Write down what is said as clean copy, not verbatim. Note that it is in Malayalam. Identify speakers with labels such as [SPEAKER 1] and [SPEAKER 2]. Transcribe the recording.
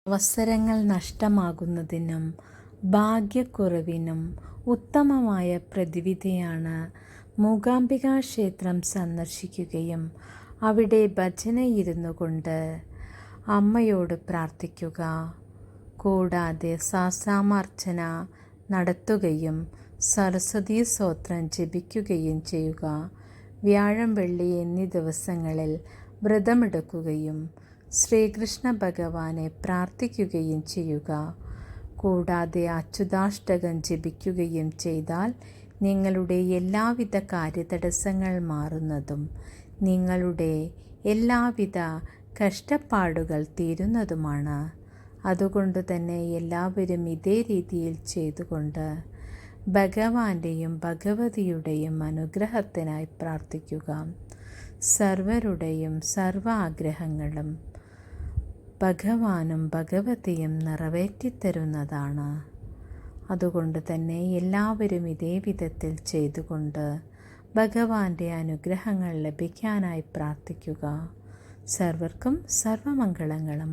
[SPEAKER 1] അവസരങ്ങൾ നഷ്ടമാകുന്നതിനും ഭാഗ്യക്കുറവിനും ഉത്തമമായ പ്രതിവിധിയാണ് മൂകാംബികാ ക്ഷേത്രം സന്ദർശിക്കുകയും അവിടെ ഭജനയിരുന്നു കൊണ്ട് അമ്മയോട് പ്രാർത്ഥിക്കുക. കൂടാതെ സഹസ്രനാമാർച്ചന നടത്തുകയും സരസ്വതീ സ്തോത്രം ജപിക്കുകയും ചെയ്യുക. വ്യാഴം, വെള്ളി എന്നീ ദിവസങ്ങളിൽ വ്രതമെടുക്കുകയും ശ്രീകൃഷ്ണ ഭഗവാനെ പ്രാർത്ഥിക്കുകയും ചെയ്യുക. കൂടാതെ അച്യുതാഷ്ടകം ജപിക്കുകയും ചെയ്താൽ നിങ്ങളുടെ എല്ലാവിധ കാര്യതടസ്സങ്ങൾ മാറുന്നതും നിങ്ങളുടെ എല്ലാവിധ കഷ്ടപ്പാടുകൾ തീരുന്നതുമാണ്. അതുകൊണ്ട് തന്നെ എല്ലാവരും ഇതേ രീതിയിൽ ചെയ്തുകൊണ്ട് ഭഗവാന്റെയും ഭഗവതിയുടെയും അനുഗ്രഹത്തിനായി പ്രാർത്ഥിക്കുക. സർവരുടെയും സർവ ആഗ്രഹങ്ങളും ഭഗവാനും ഭഗവതിയും നിറവേറ്റിത്തരുന്നതാണ്. അതുകൊണ്ട് തന്നെ എല്ലാവരും ഇതേ വിധത്തിൽ ചെയ്തുകൊണ്ട് ഭഗവാന്റെ അനുഗ്രഹങ്ങൾ ലഭിക്കാനായി പ്രാർത്ഥിക്കുക. സർവർക്കും സർവമംഗളങ്ങളും